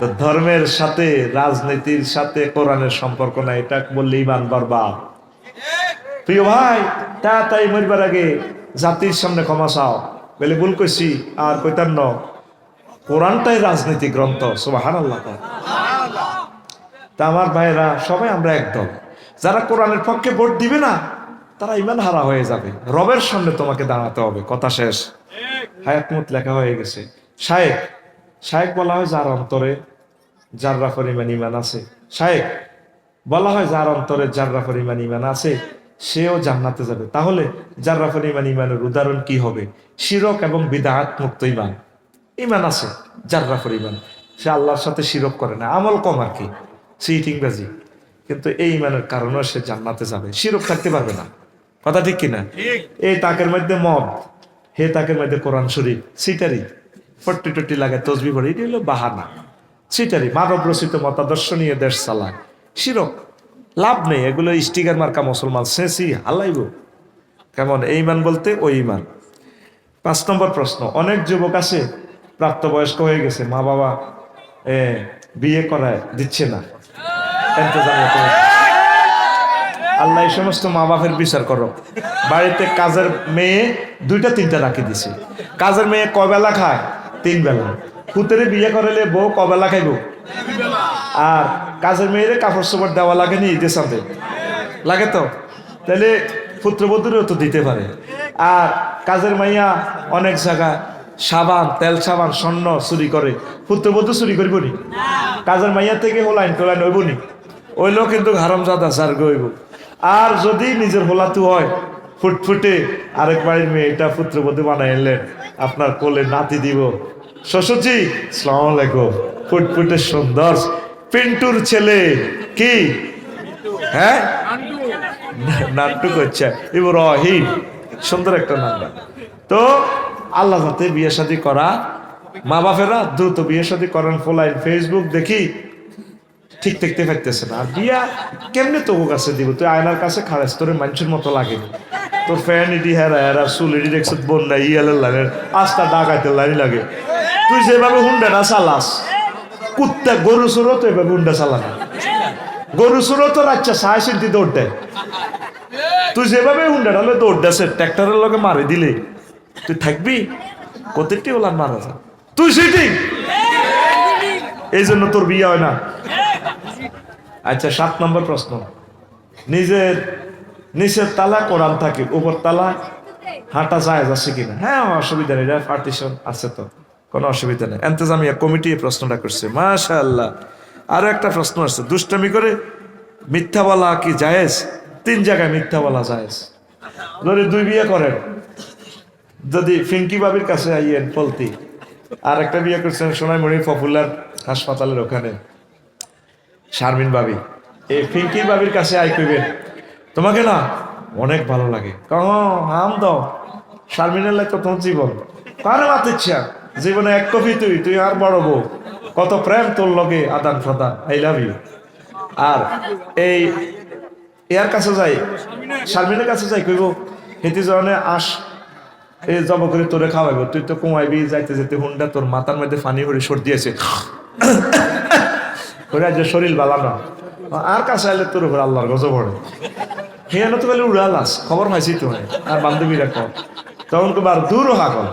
তো ধর্মের সাথে রাজনীতির সাথে কোরআনের সম্পর্ক নাই, এটা বললে ইমান বরবাদ। প্রিয় ভাই, তাই মরবার আগে জাতির সামনে ক্ষমা চাও, বলে ভুল কইছি আর কইতাম ন, কোরআনটাই রাজনীতি গ্রন্থ। সুবহানাল্লাহ। তা আমার ভাইরা সবাই আমরা একদম, যারা কোরআনের পক্ষে ভোট দিবে না তারা ইমান হারা হয়ে যাবে, রবের সামনে তোমাকে দাঁড়াতে হবে। কথা শেষ। হায়াতমত লেখা হয়ে গেছে। শায়েক বলা হয় যার অন্তরে জাররা পরিমাণ ইমান আছে। শায়েক বলা হয় যার অন্তরে জাররা পরিমাণ ইমান আছে সেও জান্নাতে যাবে। তাহলে জাররা পরিমাণ ইমানের উদাহরণ কি হবে? শিরক এবং বিদআত মুক্ত ইমান। ইমান আছে জাররা পরিমাণ, সে আল্লাহর সাথে শিরক করে না, আমল কম আর কি, চিটিংবাজি, কিন্তু এই ইমানের কারণে সে জান্নাতে যাবে, শিরক থাকতে পারবে না। কথা ঠিক কিনা? এই তাকের মধ্যে মদ, হে তাকের মধ্যে কোরআন শরীফ, সিটারি, ফট্টি টট্টি লাগে, তসবি পড়ে, এটি হলো বাহানা, সিটারি, মানব রচিত মতাদর্শ নিয়ে দেশ চালায়, শিরক, লাভ নেই। এগুলো স্টিকার মার্কা মুসলমান, সেসি হালাইব। কেমন এই ইমান বলতে? ওই ইমান। 5 নম্বর প্রশ্ন, অনেক যুবক আছে প্রাপ্তবয়স্ক হয়ে গেছে, মা বাবা বিয়ে করায় দিচ্ছে না, আল্লাহ এই সমস্ত মা বাপের বিচার করো। বাড়িতে কাজের মেয়ে 2টা-3টা রাখি দিছে, কাজের মেয়ে কবেলা খায়? 3 বেলা। পুতেরে বিয়ে করালে বউ কবেলা খাইব? আর কাজের মেয়েরে কাপড় চোপড় দেওয়া লাগে নি? ঈদের সাথে লাগে তো, তাহলে পুত্রবধূরও তো দিতে পারে। আর কাজের মাইয়া অনেক জায়গায় সাবান, তেল সাবান, স্বর্ণ চুরি করে, পুত্রবধূ চুরি করব নি? কাজের মাইয়া থেকে হোলাইন টোলাইন হইব নি? ওইলেও কিন্তু হারামজাদা সার্গ হইব। আর যদি নিজের হোলাতু হয় ফুটফুটে, আরেক বাড়ির মেয়ে এটা পুত্রবধূ বানাই এলেন, আপনার কোলে নাতি দিব, শ্বশুরজি আসসালামু আলাইকুম, ফুটফুটে সুন্দর পিন্টুর ছেলে, কি হ্যাঁ নাট্টু করছে ইব্রাহিম, সুন্দর একটা নাম। তো আল্লাহ যাতে বিয়ে শাদী করা, মা বাপেরা দ্রুত বিয়ে শাদী করেন। ফোলাইন ফেসবুক দেখি ঠিক দেখতে পাইতেছে না, আর বিয়া কেমনে তোর কাছে দিব? তুই আয়নার কাছে খারাস, তোর মানুষের মতো লাগেনি, তোর ফ্যান ইডি হেরা হেরা চুল ইডি দেখছে বন্যা ইয়ালের লাগে, আস্তা ডাকাইতে লাইন লাগে। তুই যেভাবে হুন্ডা না চালাস, কুত্তা গরু চোরও তো এভাবে হুন্ডা চালানা, গরু চোরও তো রাচ্চা সাই চিন্তি দৌড় দেয়। তুই যেভাবে হুন্ডা ডালে দৌড় দেছে, ট্র্যাক্টরের লগে মারি দিলে তুই থাকবি? কতটি ওলান মারা যা, তুই সিটিং, এই জন্য তোর বিয়ে হয় না। আচ্ছা, 7 নম্বর প্রশ্ন, নিজের নিচের তালা কোরআন থাকে, উপর তালা হাঁটা যায় আছে কিনা? হ্যাঁ, অসুবিধা নেই, পার্টিশন আছে তো, কোনো অসুবিধা নেই। এন্তেজামিয়া কমিটি এই প্রশ্নটা করছে, মাশাআল্লাহ। আরো একটা প্রশ্ন আসছে, দুষ্টামি করে মিথ্যা বলা কি জায়েজ? 3 জায়গায় মিথ্যা বলা জায়েজ। যদি 2 বিয়ে করেন, যদি ফিঙ্কি বাবির কাছে আইয়েন বলতি, আর একটা বিয়ে করছেন সোনাইমুড়ি পপুলার হাসপাতালের ওখানে, শারমিন বাবি, এই ফিঙ্কির বাবির কাছে আই কইবেন, তোমাকে না অনেক ভালো লাগে, হাম দাও, শারমিনের লাগে তোমার জীবন, কারো মাত ইচ্ছা জীবনে 1 কপি, তুই আর বড় বউ, কত প্রেম তোর লগে আদান প্রদান, আই লাভ ইউ। আর এই এর কাছে যাই, শারমিনের কাছে যাই, কইব হেঁটে জনে আস, এই জব করে তোরে খাওয়াইব, তুই তো কমাইবি, যাইতে যেতে হুন্ডা তোর মাথার মধ্যে ফানি ভরে সর্দি আছে, যে শরীর বালানো, আর কাছে আইলে তোর উপর আল্লাহর গজব পড়ে, হেন তো বলে উড়ালাস, খবর পাইছি তো। আর বান্ধবীরা কম তখন তো বার দূর হাগল,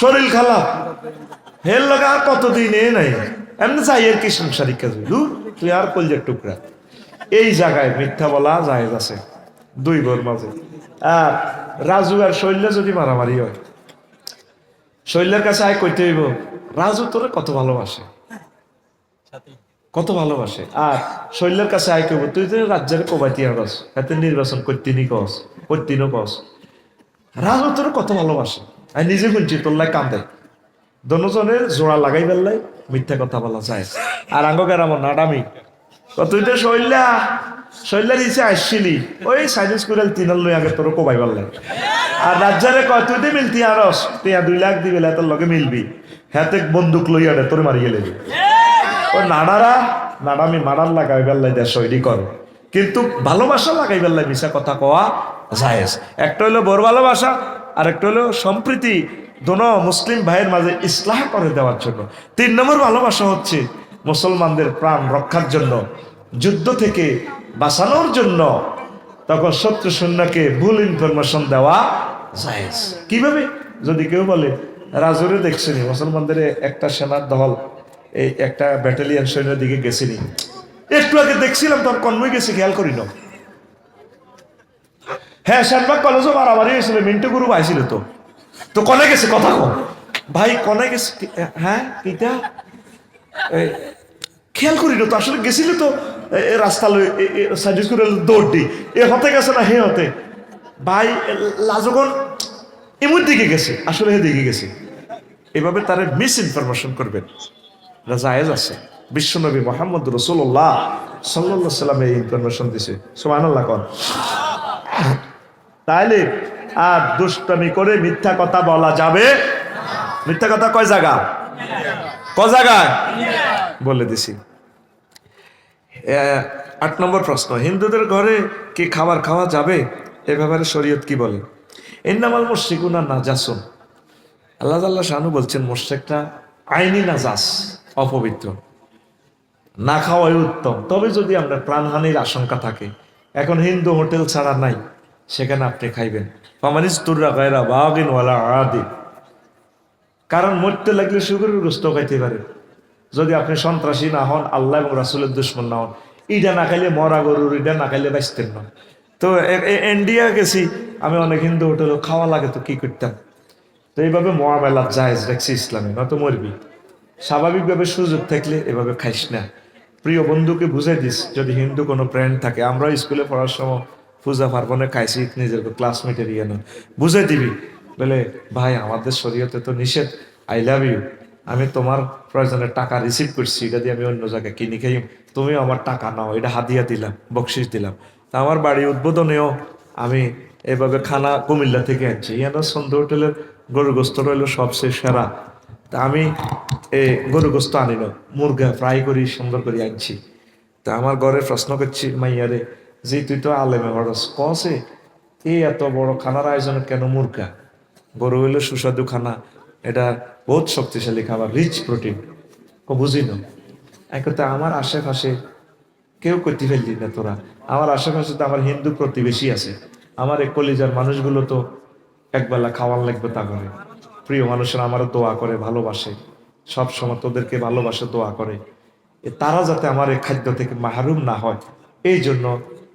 শরীর খারাপ, হের লগে আর কতদিন এ নাই, এমনি চাই আর কি সাংসারিক কাজ, দূর তুই আর কলজের টুকরা। এই জায়গায় মিথ্যা বলা জায়েজ আছে 2 বউর মাঝে। আর রাজু আর শৈল্য যদি মারামারি হয়, শৈল্যের কাছে আয় কইতে হইব, রাজু তোরে কত ভালোবাসে, কত ভালোবাসে। আর শৈল্যের কাছে আয় কইব, তুই তো রাজ্যের কবাইতি আস, এতে নির্বাচন করতিনি কস, করতিনও কস, রাজু তোরে কত ভালোবাসে, আমি নিজে শুনছি, তোর লাই কান্দে। দোনোজনের জোড়া লাগাই ফেললাই মিথ্যা কথা বলা যায়। আর আঙ্গকের আমার নাডামি, তুই তো শৈল্যার ইচ্ছে আসছিলি, ওই সাইন্স কুড়াল 3 লই আগে তোর কোবাই পারলাই। আর রাজ্যারে কয় তুই দিয়ে মিলতি আরস, তুই 2 লাখ দিবি, তোর লগে মিলবি, হাতে বন্দুক লইয়া তোর মারিয়ে লেবি। ও নাডামি মারার লাগাই বেল্লাই দেশ শৈলী করে, কিন্তু ভালোবাসা লাগাই বেল্লাই মিশা কথা কওয়া জায়েজ। একটা হলো বড় ভালোবাসা, আর একটা হলো সম্প্রীতি, দোনো মুসলিম ভাইয়ের মাঝে ইসলাহ করে দেওয়ার জন্য। 3 নম্বর ভালোবাসা হচ্ছে মুসলমানদের প্রাণ রক্ষার জন্য, যুদ্ধ থেকে বাঁচানোর জন্য, তখন শত্রু সৈন্যকে ভুল ইনফরমেশন দেওয়া জায়েজ। কিভাবে? যদি কেউ বলে রাজুরে দেখছেনি মুসলমানদের একটা সেনার দল এই একটা ব্যাটালিয়ন সৈন্যের দিকে গেছিনি, একটু আগে দেখছিলাম তোর কনভয় গেছি, খেয়াল করি না। হ্যাঁ, শ্যানবাগ কলেজও মারামারি হয়েছিল, মিন্টু গুরু আইছিল তো, তো কনে গেছে কথা কো ভাই, কনে গেছে? হ্যাঁ কিটা খেয়াল করি না তো, আসলে গেছিল তো রাস্তা সাইড করে দৌড় দি, এ হতে গেছে না হে হতে ভাই, লাজগন এমন দিকে গেছে, আসলে হে দিকে গেছে। এভাবে তারা মিস ইনফরমেশন করবেন, জায়েজ আছে। বিশ্বনবী মোহাম্মদ রাসূলুল্লাহ সাল্লাল্লাহু আলাইহি সাল্লাম এই ইনফরমেশন দিছে, সুবহানাল্লাহ কোন। তাইলে আর দুষ্টামি করে মিথ্যা কথা বলা যাবে? মিথ্যা কথা কয় জায়গা? জায়গায় বলে দিছি। 8 নম্বর প্রশ্ন, হিন্দুদের ঘরে কি খাবার খাওয়া যাবে? এ ব্যাপারে শরীয়ত কি বলে? ইন্নামাল মুশরিকুনা নাজাসুন, আল্লাহ তাআলা শানু বলছেন মুশরিকটা আইনি নাজাস, অপবিত্র, না খাওয়াই উত্তম। তবে যদি আমরা প্রাণহানির আশঙ্কা থাকে, এখন হিন্দু হোটেল ছাড়া নাই, সেখানে আপনি খাইবেন। ফামানিস তুররা গায়রা বাগিন ওয়ালা আদিন, কারণ মরতে লাগলে শুকরের গোশত খাইতে পারে, যদি আপনি সন্ত্রাসী না হন, আল্লাহ এবং রাসূলের দুশমন না হন। ইটা না খাইলে মরা গরুর, ইটা না খাইলে বাঁচতেন না। তো ইন্ডিয়া গেছি আমি, অনেক হিন্দু হোটেল খাওয়া লাগে, তো কি করতাম? তো এইভাবে মোয়ামেলা জায়েজ রাখছি ইসলামে, নয়তো মরবি। স্বাভাবিকভাবে সুযোগ থাকলে এভাবে খাইস না। প্রিয় বন্ধুকে বুঝাই দিস, যদি হিন্দু কোনো ফ্রেন্ড থাকে, আমরা স্কুলে পড়ার সময় পূজা পার্বণে খাইছি, নিজের ক্লাসমেটের ইয়ে না, বুঝাই দিবি বলে ভাই আমাদের শরীয়তে তো নিষেধ, আই লাভ ইউ, আমি তোমার প্রয়োজনে টাকা রিসিভ করছি, এটা দিয়ে আমি অন্য জায়গায় কিনি খাই, তুমিও আমার টাকা নাও, এটা হাদিয়া দিলাম, বকশিস দিলাম। তা আমার বাড়ি উদ্বোধনেও আমি এভাবে খানা কুমিল্লা থেকে আনছি, ইয়ানো সন্ধ্যা হোটেলের গরু গোস্ত রইল সবচেয়ে সেরা। তা আমি গরু গোস্ত আনি না, মুরগা ফ্রাই করি সুন্দর করে আনছি। তা আমার ঘরে প্রশ্ন করছি মাইয়ারে, যে তুই তো আলেমে হরস, কসে এই এত বড় খানার আয়োজনে কেন মুরগা? গরু হইল সুস্বাদু খানা, এটা বহুত শক্তিশালী খাবার, রিচ প্রোটিন। বুঝি না একটা, আমার আশেপাশে কেউ করতে ফেললি না তোরা, আমার আশেপাশে তো আমার হিন্দু প্রতিবেশী আছে, আমার এই কলিজার মানুষগুলো তো একবেলা খাওয়ার লাগবে, তা করে প্রিয় মানুষেরা আমারও দোয়া করে, ভালোবাসে, সব সময় তোদেরকে ভালোবাসে, দোয়া করে, তারা যাতে আমার এই খাদ্য থেকে মাহরুম না হয়, এই জন্য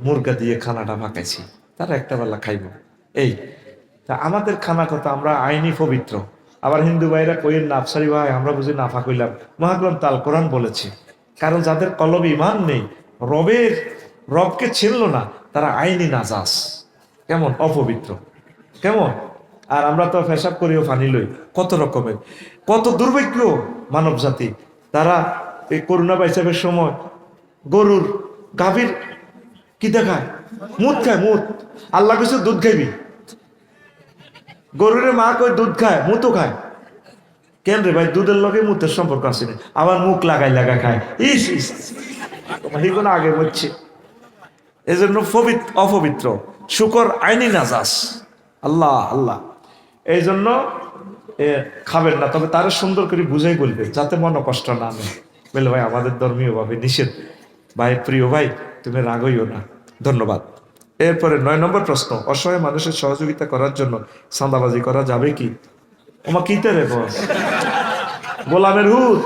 মুরগা দিয়ে খানাটা ভাকাইছি, তারা একটা বেলা খাইব। এই তা আমাদের খানা কথা, আমরা আইনি পবিত্র। আবার হিন্দু ভাইরা কইেন না আফসারি ভাই, আমরা বুঝি নাফা কইলাম, মহাগ্রন্থ আল কোরআন বলেছে, কারণ যাদের কলবে ইমান নেই, রবকে চিনল না, তারা আইনি নাজাস। কেমন? অপবিত্র। কেমন? আর আমরা তো পেশাব করিও ফানি লই, কত রকমের, কত দুর্ভাগ্য মানব জাতি। তারা এই করোনা বাইসাবের সময় গরুর গাভীর কি দেখায়, মুদ খায়, মুদ। আল্লাহ কিছু দুধ খাইবি, গরুরে মা কই দুধ খায়, মুতও খায়। কেন রে ভাই? দুধের লগে মুতের সম্পর্ক আছে না, আবার মুখ লাগা খায়, ইস ইস, এগুলো আগে বলছে। এই জন্য অপবিত্র, শুকর আইনি নাজাস, আল্লাহ আল্লাহ। এই জন্য খাবেন না, তবে তারা সুন্দর করে বুঝাই বলবে, যাতে মনে কষ্ট না নেয়। বলে ভাই আমাদের ধর্মীয় ভাবে নিষেধ, ভাই প্রিয় ভাই তুমি রাগইও না। ধন্যবাদ। এরপরে 9 নম্বর প্রশ্ন, অসহায় মানুষের সহযোগিতা করার জন্য চাঁদাবাজি করা যাবে কি? ওমা কিতে রে বস, গোলামের হুদ?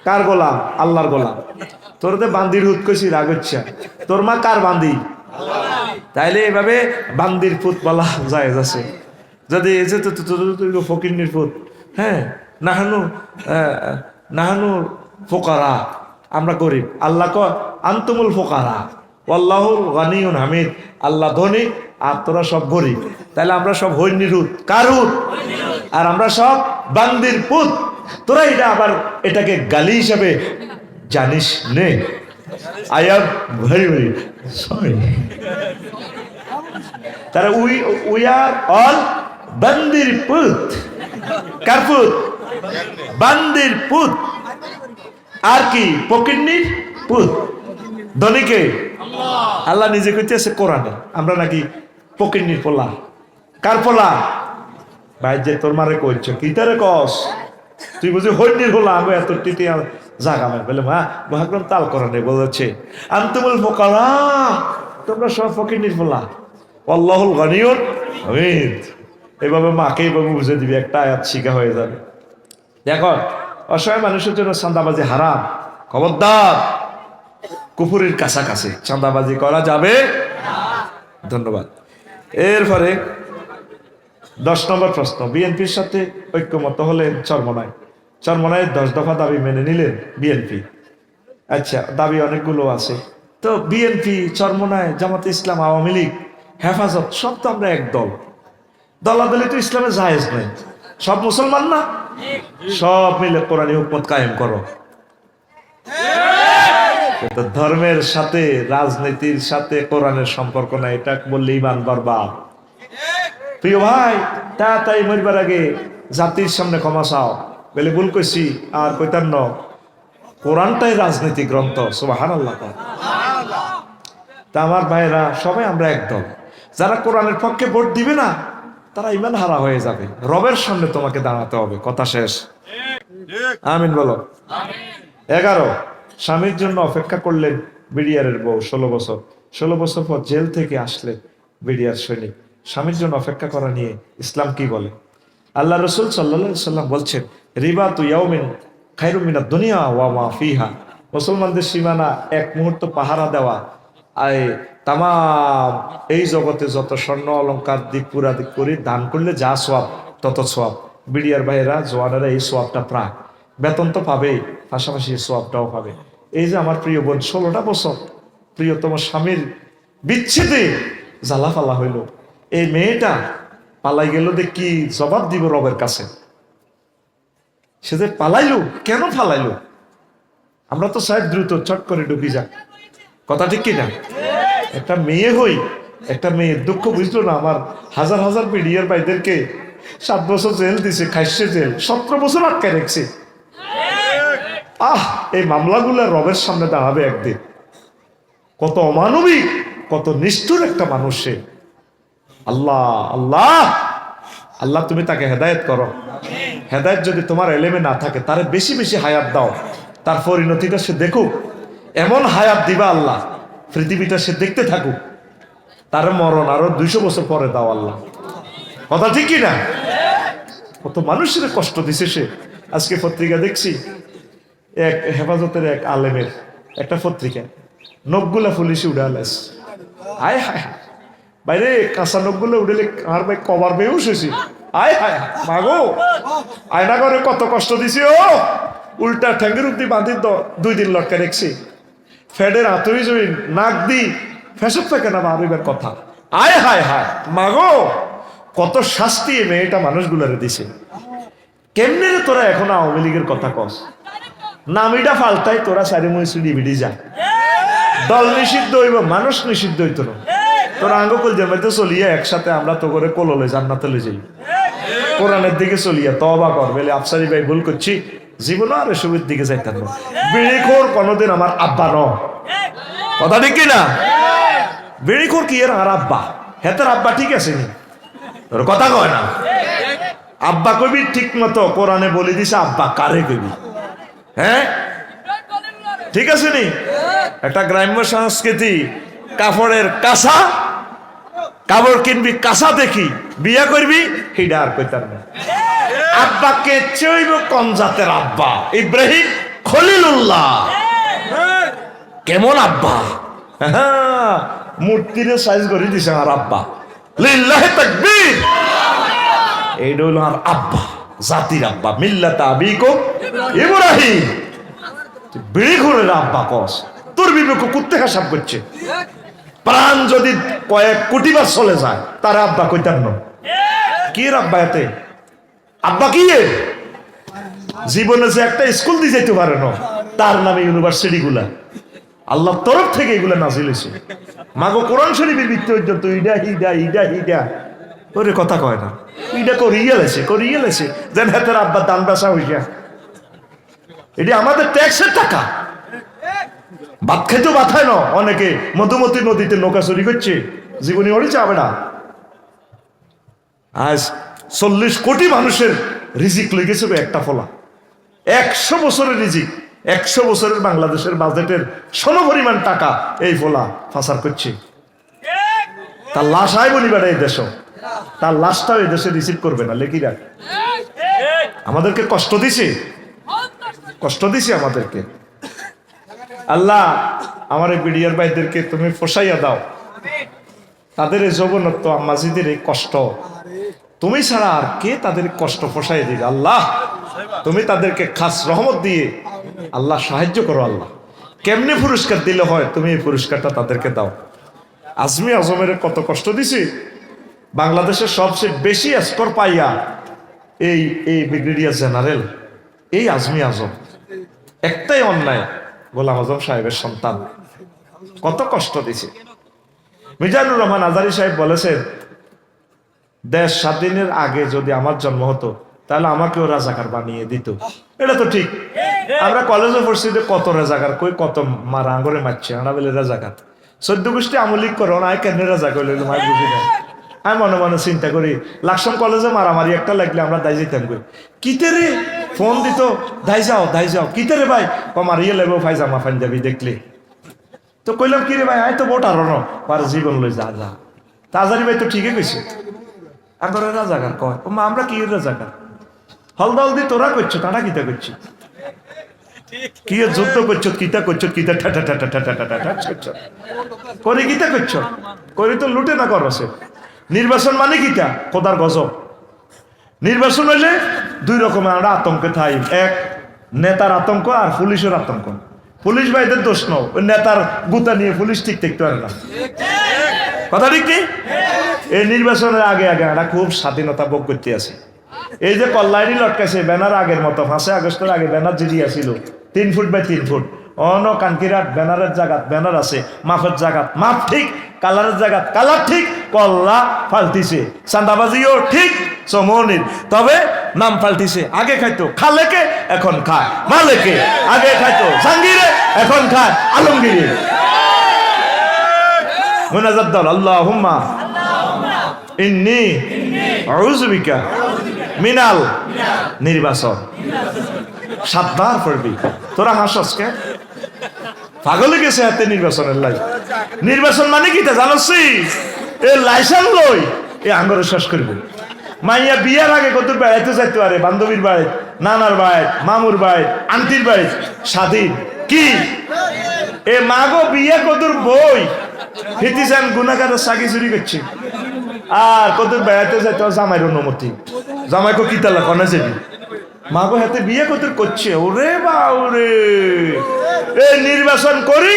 কার গোলাম? আল্লাহর গোলাম। তোর তো বান্দির হুদ কইছি, রাগ হচ্ছে। তোর মা কার বান্দি? তাইলে এভাবে বান্দির পুত বলা জায়েজ আছে। যদি এসে তো ফকিরনির পুত, হ্যাঁ, নাহানু ফোকারা, আমরা গরিব, আল্লাহ ক আনতুমুল ফোকারা আল্লাহুল গানিউন হামিদ, আল্লাহ ধনী আর তোরা সব গরিব। তাহলে আমরা সব হইনির হুদ, কার হুদ? আর আমরা সব বান্দির পুত। তোরা এটা আবার এটাকে গালি হিসাবে জানিস নে। I am very very sorry. তারা উই আর অল বান্দির পুত। কার পুত? বান্দির পুত। আর কি? ফকিরনির পুত। ধনীকে আল্লাহ নিজে কইতেছে কোরআনে, আমরা নাকি ফকিরনির পোলা। কার পোলা? ভাই যে তোর মারে কইছ কি তারে কস, তুই বুঝি হইনির হলা, আমি এত টিটি জাগামে বলে মা মহাগ্রম তাল কোরআনে বলেছে আনতুমুল ফুকারা, তোমরা সব ফকির নির্বলা, আল্লাহুল গনিয়ুল হামিদ। এভাবে মাকে এইভাবে বুঝে দিবি, একটা আয়াত শিখা হয়ে যাবে। দেখো অসহায় মানুষের জন্য চাঁদাবাজি হারাম, খবরদার, কুফুরির কাছাকাছি চাঁদাবাজি করা যাবে। ধন্যবাদ। এরপরে 10 নম্বর প্রশ্ন, বিএনপির সাথে ঐক্যমত হলেন চরমনায়, চরমনায় 10 দফা দাবি মেনে নিলেন বিএনপি। আচ্ছা, দাবি অনেকগুলো আছে, তো বিএনপি, চরমনায়, জামাতে ইসলাম, আওয়ামী লীগ, হেফাজত, সব তো আমরা এক দল। দলাদলি তো ইসলামে জায়েজ নেই, সব মুসলমান না, সব মিলে কোরআনী হুকমত কায়েম করো। তো ধর্মের সাথে রাজনীতির সাথে কোরআনের সম্পর্ক নাই, এটা বললে ইমান বরবাদ। প্রিয় ভাই, তাই মরবার আগে জাতির সামনে ক্ষমা চাও, বলে ভুল কইছি আর কইতাম ন, কোরআনটাই রাজনীতি গ্রন্থ, সুবহানাল্লাহ। তা আমার ভাইরা, সবাই আমরা একদল। যারা কোরআনের পক্ষে ভোট দিবে না তারা ইমান হারা হয়ে যাবে, রবের সামনে তোমাকে দাঁড়াতে হবে। কথা শেষ, আমিন বলো। 11, স্বামীর জন্য অপেক্ষা করলেন বিডিআরের বউ 16 বছর। 16 বছর পর জেল থেকে আসলেন বিডিআর সৈনিক। স্বামীর জন্য অপেক্ষা করা নিয়ে ইসলাম কি বলে? আল্লাহ রসুল সাল্লাল্লাহু আলাইহি সাল্লাম বলছেন, রিবাতু ইয়াউমিন খায়রুম মিনাদ দুনিয়া ওয়া মা ফিহা। মুসলমানদের সীমানা এক মুহূর্ত পাহারা দেওয়া তাম এই জগতে যত স্বর্ণ অলংকার দিক পুরা দিক করি দান করলে যা সোয়াব তত সোয়াব। বিডিআর ভাইয়েরা, জওয়ানেরা এই সোয়াবটা প্রায়, বেতন তো পাবেই, পাশাপাশি এই সোয়াবটাও পাবে। এই যে আমার প্রিয় বোন 16টা বছর প্রিয়তম স্বামীর বিচ্ছেদে জ্বালাফালা হইল, এই মেয়েটা পালাই গেল, যে কি জবাব দিব রবের কাছে? সে যে পালাইলো, কেন পালাইলো? আমরা তো চাই দ্রুত চট করে ঢুকি যাক, কথা ঠিক কিনা? একটা মেয়ে হই, একটা মেয়ের দুঃখ বুঝলো না। আমার হাজার হাজার বিডিআর ভাইদেরকে 7 বছর জেল দিছে, খাইছে জেল, 17 বছর আটকায় রেখেছে। এই মামলাগুলো রবের সামনে দাঁড়াবে একদিন। কত অমানবিক, কত নিষ্ঠুর একটা মানুষ সে। আল্লাহ আল্লাহ আল্লাহ, তুমি তাকে হেদায়েত করো। হেদায়েত যদি তোমার এলেমে না থাকে, তারে বেশি বেশি হায়াত দাও, তার পরিণতিটা সে দেখুক। এমন হায়াত দিবা আল্লাহ, পৃথিবীটা সে দেখতে থাকুক, তার মরণ আরো 200 বছর পরে দাও আল্লাহ। কথা ঠিক কিনা? কত মানুষের কষ্ট দিছে সে। আজকে পত্রিকা দেখছি, এক হেফাজতের এক আলেমের একটা পত্রিকা, নখগুলা পুলিশে উড়ালেস। আয় হায় বাইরে, কাঁচা নখগুলো উঠেলে আর ভাই কবার বেউস হয়েছি। আয় হায় মাগো, আয়না করে কত কষ্ট দিছি। ও উল্টা ঠ্যাঙ্গের উদ্দি বাঁধি 2 দিন লটকা রেখছি, ফ্যাডের আতরি জড়ি নাক দি ফেসব থাকে না বাড়িবার কথা। আয় হায় হায় মাগো, কত শাস্তি এই মেয়েটা মানুষগুলারে দিছে। কেমনে রে তোরা এখন আওয়ামী লীগের কথা কস? নামিটা ফালতাই তোরা সারি মুসুড়ি বিড়ি যা। দল নিষিদ্ধ হইব, মানুষ নিষিদ্ধ হইতো না। তোরা আঙ্গকুল জামাইতে চলিয়া একসাথে আমরা তো করে কোললে জান্নাতে লই যাই। কোরআনের দিকে চলিয়া তওবা কর, বলে আফসারি ভাই ভুল করছি, জীবনও আর এসবের দিকে যাইতাম না। বিড়িখোর কোনোদিন আমার আব্বা ন, কথা ঠিক কিনা? বিড়িখোর কি এর আর আব্বা? হেতের আব্বা ঠিক আছে নি? তোর কথা কয় না। আব্বা কবি ঠিক মতো কোরআনে বলে দিছে, আব্বা কারে কবি? হ্যাঁ ঠিক আছে নি? একটা গ্রাম্য সংস্কৃতি, কাপড়ের কাঁচা, কাপড় কিনবি কাঁচা দেখি, বিয়া করবি হিডা আর কইতার না। আব্বাকে চইব কোন জাতের আব্বা? ইব্রাহিম খলিলুল্লাহ। কেমন আব্বা? মূর্তির সাইজ করে দিছে আর আব্বা। লিল্লাহি তাকবীর। এইটা হলো আর আব্বা, জাতির আব্বা। মিল্লাতা আবিকুম ইব্রাহিম। বিড়ি ঘুরে আব্বা কস, তোর বিবেক কুত্তে হাসাব করছে। প্রাণ যদি কয়েক কোটি বার চলে যায়, তার আব্বা কইতার ন কি আব্বা? এতে আব্বা কি? জীবনে যে একটা স্কুল দিয়ে যেতে পারে না, তার নামে ইউনিভার্সিটি গুলা আল্লাহর তরফ থেকে এগুলা নাজিল হয়েছে। মাগো কোরআন শরীফের ভিত্তি পর্যন্ত ইডা হিডা ইডা হিডা ওরে কথা কয় না। ইডা করিয়ে লেছে যেন হাতের আব্বা দান বাসা হইয়া। এটি আমাদের ট্যাক্সের টাকা। ভাত খেতেও বাথায় না। অনেকে মধুমতি নদীতে নৌকা চুরি করছে, জীবনী ওরই যাবে না। আজ 40 কোটি মানুষের রিজিক লেগেছে একটা ফলা, 100 বছরের রিজিক 100 বছরের বাংলাদেশের বাজেটের সমপরিমাণ টাকা এই ফোলা ফাঁসার করছে। তার লাশ আইব নিবার এই দেশ, তার লাশটাও এই দেশে রিসিভ করবে না লেখিরা। আমাদেরকে কষ্ট দিছে, কষ্ট দিছে আমাদেরকে। আল্লাহ আমার এই বিডিআর ভাইদেরকে তুমি ফসাইয়া দাও, তাদের এই যৌবনত্ব আম্মাজিদের এই কষ্ট তুমি ছাড়া আর কে তাদের কষ্ট ফসাই দিবে। আল্লাহ তুমি তাদেরকে খাস রহমত দিয়ে আল্লাহ সাহায্য করো। আল্লাহ কেমনে পুরস্কার দিলে হয় তুমি এই পুরস্কারটা তাদেরকে দাও। আজমি আজমের কত কষ্ট দিছি, বাংলাদেশের সবচেয়ে বেশি স্কোর পাইয়া এই ব্রিগেডিয়ার জেনারেল এই আজমি আজম, একটাই অন্যায় গোলাম আজম সাহেবের সন্তান, কত কষ্ট দিছে। মিজানুর রহমান আজারি সাহেব বলেছেন, দেশ স্বাধীনের আগে যদি আমার জন্ম হতো তাহলে আমাকেও রাজাকার বানিয়ে দিত। এটা তো ঠিক। আমরা কলেজে পড়ছি যে কত রাজাকার, কই কত মারা আঙ্গরে মারছে, আমরা বলে রাজাকার 14 গোষ্ঠী আমলিক করো না, কেন রাজাকার লইল মার বুঝি না। আমি মনে মনে চিন্তা করি, লাকসাম কলেজে মারামারি একটা লাগলে আমরা দায় যেতাম কই, কিতে রে ফোন দিত, দায় যাও কিতে রে ভাই, মারিয়ে লেবো ফাইজামা পাঞ্জাবি দেখলে। তো কইলাম কি রে ভাই, আয় তো বোট আরো পার জীবন লই যা যা। তাজারি ভাই তো ঠিকই কইছে, আগরে রাজাকার কয়, ও মা আমরা কি রাজাকার, হলদল দি তোরা করছো, তারা কিতা করছি, কি যুদ্ধ করছো, কিতা করছো, কিতা ঠাটা ঠাটা ঠাটা ঠাটা ঠাটা করে কিতা করছো, করে তো লুটে না করছে। নির্বাচন মানে কিতা, খোদার গজব। নির্বাচন হইলে দুই রকমের আমরা আতঙ্কে থাই, এক নেতার আতঙ্ক আর পুলিশের আতঙ্ক। পুলিশ ভাইদের দোষ নয়, ওই নেতার গুতা নিয়ে পুলিশ ঠিক দেখতে পারে না, কথা ঠিক কি। এই নির্বাচনের আগে আগে আমরা খুব স্বাধীনতা ভোগ করতে আছে। এই যে কল্যাণী লটকাইছে ব্যানার আগের মতো, 5 আগস্টের আগে ব্যানার জিরিয়া ছিল 3 ফুট বাই 3 ফুট, অন কানকিরাট ব্যানারের জায়গাত ব্যানার আছে, মাপের জায়গাত মাপ ঠিক, কালারের জায়গাত কালার ঠিক, কল্লা ফালতিছে, চান্দাবাজিও ঠিক চমনির, তবে নাম পাল্টিছে। আগে খাইতো খালেকে, এখন খায় মালেকে, আগে খাইতো জাহাঙ্গীরে, এখন খায় আলমগীরে। মুনাজাত দল আল্লাহুম্মা ইন্নী আউযু বিকা মিনাল নির্বাচন। 7 বার পড়বি, তোরা হাসস কে, পাগলে গেছে হাতে নির্বাচনের লাই। নির্বাচন মানে কি তা জানোস, এ লাইসেন্স লই এ আঙ্গরে শেষ করবে। মাইয়া বিয়ার আগে কত বেড়াইতে যাইতে পারে, বান্ধবীর বাড়ি, নানার বাড়ি, মামুর বাড়ি, আন্টির বাড়ি, স্বাধীন কি এ মাগো বিয়া কতর বই ফিতিসান গুনাহগারের সাকি চুরি করছে। আর কত বেড়াইতে যাইতে জামাইয়ের অনুমতি, জামাইকে কি তালা কনে যাবি, মাগো হাতে বিয়ে কত করছে। ওরে বাউরে, এই নির্বাচন করি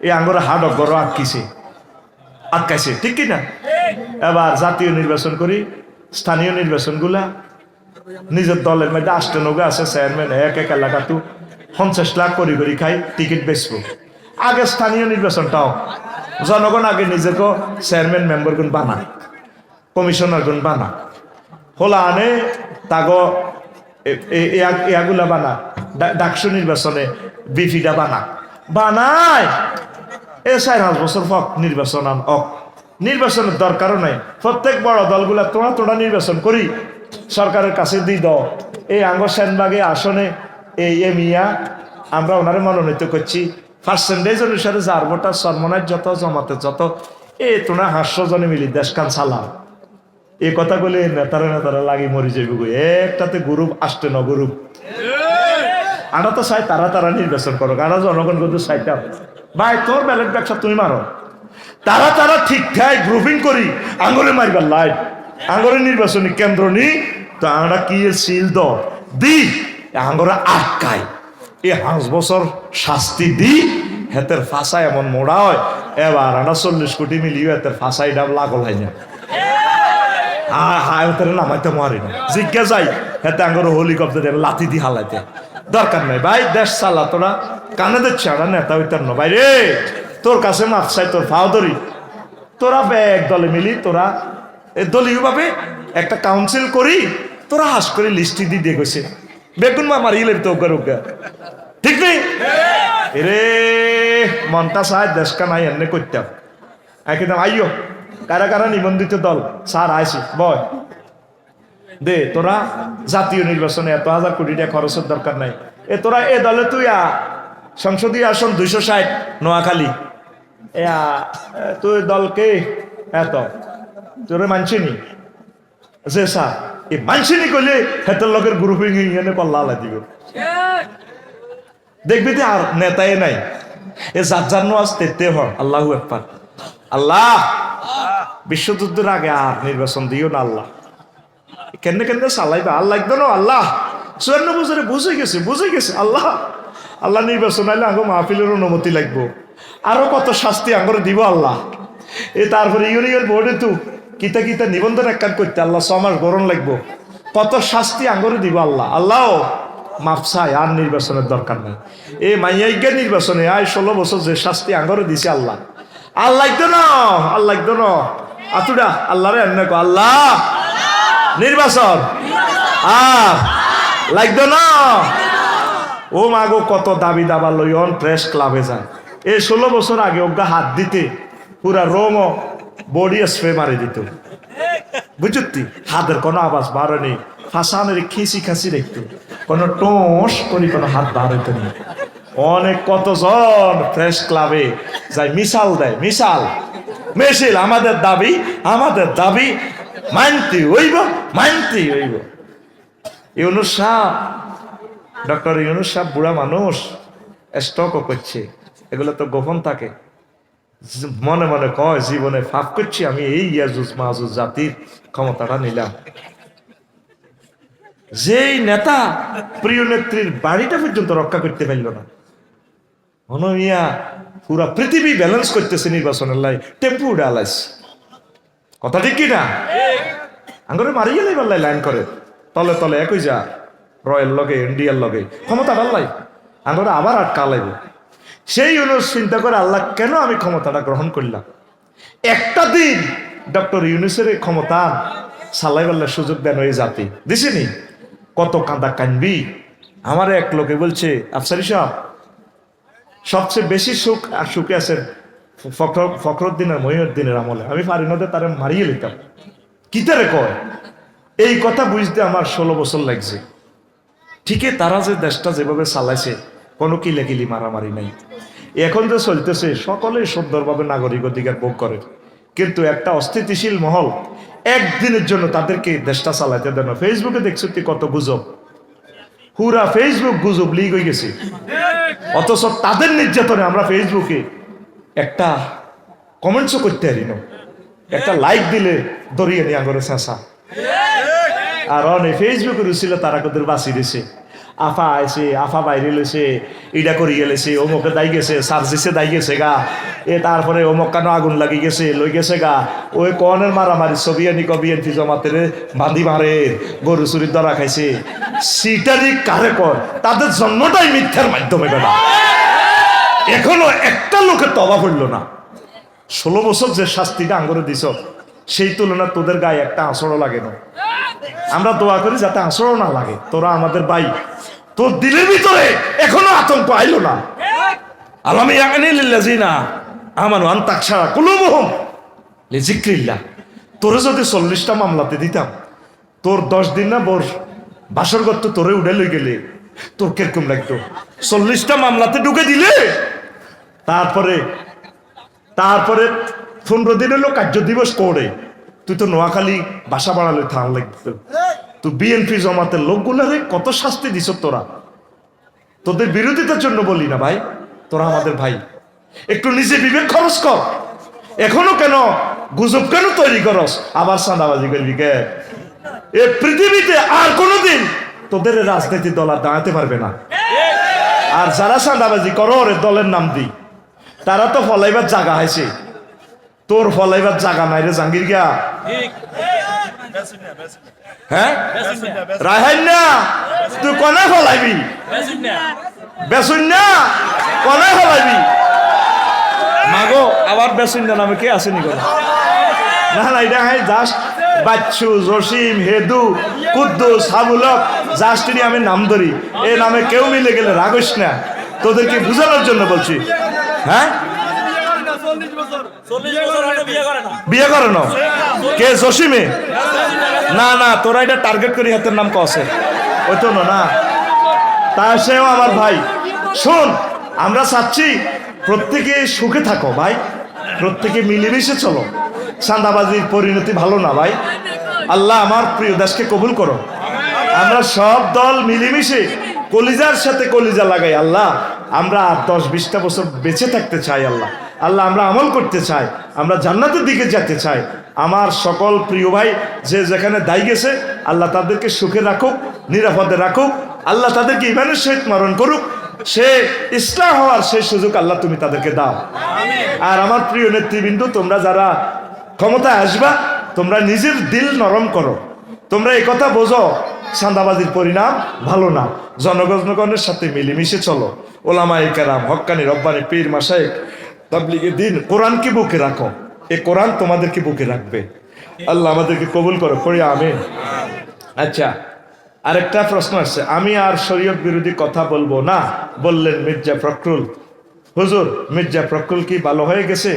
এই আঙ্গরে হাট অগর আটকাইছে, ঠিক কিনা। এবার জাতীয় নির্বাচন করি, স্থানীয় নির্বাচন গুলা নিজের দলের মধ্যে 8 নৌকা আছে চেয়ারম্যান, এক এলাকা তো 50 লাখ করি খাই টিকিট বেচবো। আগে স্থানীয় নির্বাচনটাও জনগণ আগে নিজেকে চেয়ারম্যান মেম্বার গুণ বানা, কমিশনার গুণ বানা, হোলা আনে তাগো ইয়াগুলা বানা, ডাকসু নির্বাচনে বিপিটা বানায়। 4-5 বছর ফক নির্বাচন নির্বাচনের দরকারও নাই। প্রত্যেক বড় দলগুলা তোড়া নির্বাচন করি সরকারের কাছে দিই দাও। এই আঙ্গর সেনবাগে আসনে এই মিয়া আমরা ওনারে মনোনীত করছি, পার্সেন্টেজ অনুসারে যার ভোটা সর্বনাশ যত জমাতে যত তোরা 500 জনে মিলি দেশখান চালাও। এই কথা বলে নেতারা লাগি মরি যাবে। একটাতে গ্রুপ আসতে ন গ্রুপ আমরা তো চাই তারা নির্বাচন করো, আমরা জনগণ কিন্তু চাইতাম ভাই তোর ব্যালট ব্যবসা তুমি মারো, তারা ঠিকঠাক গ্রুপিং করি আঙ্গরে মারবার লাই, আঙ্গরে নির্বাচনী কেন্দ্র নি তো আমরা কি সিল দি আঙ্গরে আটকায়। এই 5 বছর শাস্তি দি হেতের ফাঁসা এমন মোড়া হয়। এবার আমরা 40 কোটি মিলিয়ে হেতের ফাঁসাই ডাব লাগল হয় না, নামাইতে মারি না জিজ্ঞা যাই হেতে আঙ্গর হেলিকপ্টারে লাথি দি হালাইতে দরকার নাই। ভাই দেশ চালা তোরা কানে দিচ্ছে, আমরা নেতা হইতার ন ভাই রে, তোর কাছে মাপ চাই, তোর ফাও ধরি, তোরা এক দলে মিলি তোরা দলীয় ভাবে একটা কাউন্সিল করি, তোরা হাস করে লিস্টি দিয়ে গেছে বেগুন মা মারিয়ে লেবি তো অজ্ঞা, ঠিক নেই রে। মনটা চায় দেশকা নাই এমনি করতাম একদম আইও কারা নিবন্ধিত দল স্যার আইসি বয় দে, তোরা জাতীয় নির্বাচনে এত 1000 কোটি টাকা খরচের দরকার নাই, এ তোরা এ দলে তুই সংসদীয় আসন 260 নোয়াখালী তুই দলকে এত তোরে মানছিনি যে স্যার এই মানছিনি কইলে হেতের লোকের গ্রুপিং এনে পাল্লা আলা দিব দেখবি তো আর নেতাই নাই এ যার যার নোয়াজ তেতে হ আল্লাহু আকবার আল্লাহ বিশ্বযুদ্ধের আগে আর নির্বাচন দিও না আল্লাহ কেন চালাইবা আল্লাহ একদম আল্লাহ 94 বছরে বুঝে গেছে আল্লাহ আল্লাহ নির্বাচন আইলে আগে মাহফিলের অনুমতি লাগবো আরো কত শাস্তি আঙ্গরে দিব আল্লাহ তারপরে ইউনিয়ন বোর্ডে তো কিতা নিবন্ধন একখান করতে আল্লাহ 6 মাস গরম লাগবো কত শাস্তি আঙ্গরে দিব আল্লাহ আল্লাহ মাফ চাই আর নির্বাচনের দরকার নেই এই মাইয়াইজ্ঞা নির্বাচনে 16 বছর যে শাস্তি আঙ্গরে দিছে আল্লাহ আল্লাহ একদম আতুডা আল্লাহরে এনে কো আল্লাহ নির্বাচন লাগতো না ও মাগো কত দাবি দাবা লইন প্রেস ক্লাবে যায় এই 16 বছর আগে ওগা হাত দিতে পুরা রোম বডি স্প্রে মারি দিত বুঝতি হাতের কোনো আওয়াজ বাড়ে নেই ফাঁসানের খিসি দেখতো কোনো টোস করি কোনো হাত বাড়াইতো নেই অনেক কতজন প্রেস ক্লাবে যায় মিসাল দেয় মিছিল আমাদের দাবি মানতে হইব ইউনুস সাহেব ডক্টর ইউনুস সাহেব বুড়া মানুষ স্টকও করছে এগুলো তো গোপন থাকে মনে মনে কয় জীবনে ফাপ করছি আমি এই ইয়াজুজ মাহুজ জাতির ক্ষমতাটা নিলাম যেই নেতা প্রিয় নেত্রীর বাড়িটা পর্যন্ত রক্ষা করতে পারল না হনমিয়া পুরা পৃথিবী ব্যালেন্স করতেছে নির্বাচনের লাই টেম্পু ডালাইছে কথা ঠিক কি না আঙ্গরে মারিয়ে লাইবার লাইন করে তলে একই যা রয়্যাল লগে ইন্ডিয়ার লগে ক্ষমতা ডাল্লাই আঙ্গরে আবার আটকা লাগবে সেই ইউনুস চিন্তা করে আল্লাহ কেন আমি ক্ষমতাটা গ্রহণ করলাম একটা দিন ডক্টর ইউনুসের ক্ষমতা সালাইবাল্লার সুযোগ দেন ওই জাতি দিছিনি কত কাঁদা কানবি আমার এক লোকে বলছে আফসারি সাহেব সবচেয়ে বেশি সুখে আছেন ফখরুদ্দিন আর মহিউদ্দিনের আমলে আমি পারি নদে তারা মারিয়ে লিতাম কিতারে কয় এই কথা বুঝতে আমার 16 বছর লাগছে ঠিকই তারা যে দেশটা যেভাবে চালাইছে কোনো কিলাকিলি মারামারি নাই এখন যে চলতেছে সকলেই সুন্দরভাবে নাগরিক অধিকার ভোগ করে কিন্তু একটা অস্থিতিশীল মহল একদিনের জন্য তাদেরকে দেশটা চালাইতে দেয় না ফেসবুকে দেখছো তুই কত গুজব পুরা ফেসবুক গুজব লিক হয়ে গেছে অথচ তাদের নির্যাতনে আমরা ফেসবুকে একটা কমেন্টসও করতে পারি না একটা লাইক দিলে দরিয়ে নিয়ে আঙরে চেঁচা আর অনেক ফেসবুকে রুছিল তারা কদের বাঁচি দিছে আফা আইছে আফা বাইরে লইছে ইডা করি গেলেছে অমুকে দাই গেছে সার্জিসে দাই গেছে গা তারপরে অমুক কানো আগুন লাগি গেছে লই গেছে গা ওই কনের মারামারি ছবি আনি বিএনপি জমাতের বাঁধি মারে গরু চুরির ধরা খাইছে সিটারি কারে কর তাদের জন্মটাই মিথ্যার মাধ্যমে বেড়া এখনো একটা লোকের তবা পড়লো না 16 বছর যে শাস্তিটা আঙ্গরে দিছ সেই তুলনা তোদের গায়ে একটা আঁচড়ও লাগে না আমরা দোয়া করি যাতে আঁচড়ও না লাগে তোরা আমাদের ভাই তোর দিলের ভিতরে এখনো আতঙ্ক আইলো না আলামি ইয়াকানিলিল্লাযিনা আমানু আন তাকশা কুলুবুহুম লিযিকরিল্লাহ তোরে যদি 40টা মামলাতে দিতাম তোর 10 দিন না বোর বাসরগত তোরে উড়ে লই গেলে তোর কিরকম লাগতো 40টা মামলাতে ঢুকে দিলে তারপরে 15 দিনের লোক কার্য দিবস করে তুই তো নোয়াখালী বাসা বাড়ালে থান লাগতো তুই বিএনপি জমাতের লোকগুলারে কত শাস্তি দিছ তোরা তোদের বিরোধিতার জন্য বলি না ভাই তোরা আমাদের ভাই একটু নিজে বিবেক খরচ কর এখনো কেন গুজব কেন তৈরি করস আবার চাঁদাবাজি করবি কে এ পৃথিবীতে আর কোনোদিন তোদের রাজনীতি দল আর দাঁড়াতে পারবে না আর যারা চাঁদাবাজি করো ওর দলের নাম দি তারা তো ফলাইবার জায়গা হয়েছে তোর ফলাইবার জায়গা নাই রে জাঙ্গির গিয়া হ্যাঁ রাহাই না তুই কনে ফলাইবি বেসুন না কনে ফলাইবি মাগো আবার বেসুন না নামে কে আসেনি গো না এটা হ্যাঁ জাস্ট বাচ্চু জসিম হেদু কুদ্দুস হাবুলক জাস্টিনি আমি নাম ধরি এই নামে কেউ মিলে গেলে রাগস না তোদেরকে বুঝানোর জন্য বলছি হ্যাঁ বিয়ে করে না কে জসিমে না তোরা এটা টার্গেট করি হাতের নাম কসে ওই তো না তা সেও আমার ভাই শোন, আমরা চাচ্ছি প্রত্যেকে সুখে থাকো ভাই, প্রত্যেকে মিলেমিশে চলো। চাঁদাবাজির পরিণতি ভালো না ভাই। আল্লাহ আমার প্রিয় দেশকে কবুল করো। আমরা সব দল মিলেমিশে কলিজার সাথে কলিজা লাগাই। আল্লাহ আমরা 10-20টা বছর বেঁচে থাকতে চাই। আল্লাহ আল্লাহ আমরা আমল করতে চাই, আমরা জান্নাতের দিকে যেতে চাই। আমার সকল প্রিয় ভাই যে যেখানে দায়ী গেছে, আল্লাহ তাদেরকে সুখে রাখুক, নিরাপদে রাখুক। আল্লাহ তাদেরকে ইমানের সহিত মরণ করুক। সে ইসলাম হওয়ার সেই সুযোগ আল্লাহ তুমি তাদেরকে দাও। আর আমার প্রিয় নেতৃবৃন্দ, তোমরা যারা ক্ষমতায় আসবা, তোমরা নিজের দিল নরম করো। তোমরা এই কথা বোঝো চাঁদাবাজির পরিণাম ভালো না। জনগণের সাথে মিলেমিশে চলো। ওলামায়ে কেরাম, হক্কানি রব্বানি পীর মাশায়েখ, তাবলীগে দ্বীন, কোরআনকে বুকে রাখো। এই কোরআন তোমাদেরকে বুকে রাখবে। আল্লাহ আমাদেরকে কবুল করো, পড়ি আমিন। আচ্ছা, আরেকটা প্রশ্ন আসছে, আমি আর শরীয়ত বিরোধী কথা বলবো না বললেন মির্জা ফখরুল। হুজুর, মির্জা ফখরুল কি ভালো হয়ে গেছে?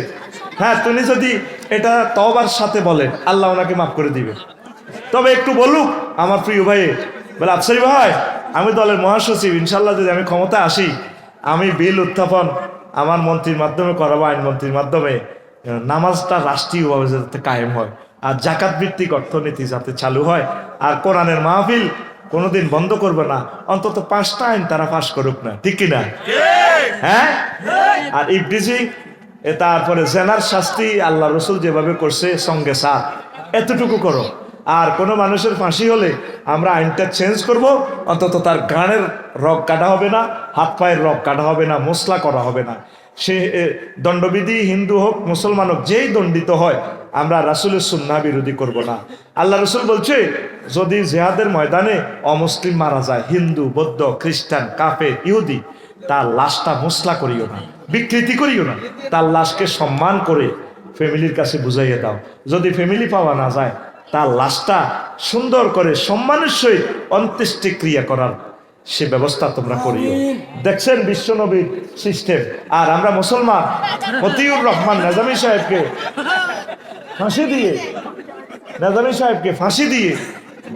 হ্যাঁ, তুমি যদি এটা তওবার সাথে বলেন, আল্লাহ ওনাকে মাফ করে দিবে। তবে একটু বলুক আমার প্রিয় ভাই, বলে আফসারি ভাই, আমি দলের মহাসচিব, ইনশাল্লাহ যদি আমি ক্ষমতা আসি, আমি বিল উত্থাপন আমার মন্ত্রীর মাধ্যমে করাবো, আইনমন্ত্রীর মাধ্যমে, নামাজটা রাষ্ট্রীয়ভাবে যাতে কায়েম হয়, আর জাকাত ভিত্তিক অর্থনীতি যাতে চালু হয়, আর কোরআনের মাহফিল কোনোদিন বন্ধ করবে না। অন্তত 5টা আইন তারা পাশ করুক না, ঠিক কিনা? হ্যাঁ। আর ইফটিজিং, তারপরে জেনার শাস্তি আল্লাহ রসুল যেভাবে করছে সঙ্গে সাথ, এতটুকু করো। আর কোনো মানুষের ফাঁসি হলে আমরা আইনটা চেঞ্জ করব, অন্তত তার গানের রগ কাটা হবে না, হাত পায়ের রগ কাটা হবে না, মশলা করা হবে না। সে দণ্ডবিধি হিন্দু হোক মুসলমান হোক, যেই দণ্ডিত হয়, আমরা রাসূলের সুন্নাহ বিরোধী করব না। আল্লাহ রসুল বলছে, যদি জিহাদের ময়দানে অমুসলিম মারা যায়, হিন্দু, বৌদ্ধ, খ্রিস্টান, কাফের, ইহুদি, তার লাশটা মশলা করিও না, বিকৃতি করিও না। তার লাশকে সম্মান করে ফ্যামিলির কাছে বুঝাইয়ে দাও। যদি ফ্যামিলি পাওয়া না যায়, তার লাশটা সুন্দর করে সম্মানের সহিত অন্ত্যেষ্টিক্রিয়া করার সে ব্যবস্থা তোমরা করিও। দেখছেন বিশ্বনবীর সিস্টেম। আর আমরা মুসলমান, মতিউর রহমান নেজামী সাহেবকে ফাঁসি দিয়ে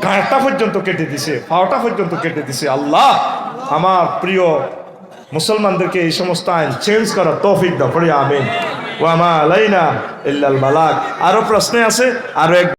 গাঁটটা পর্যন্ত কেটে দিছে, পাওয়াটা পর্যন্ত কেটে দিছে। আল্লাহ আমার প্রিয় মুসলমানদেরকে এই সমস্ত আইন চেঞ্জ করার তৌফিক দাও, পড়ি আমিন। ওয়া মা আলাইনা ইল্লাল বালাগ। আরো প্রশ্ন আছে, আরো এক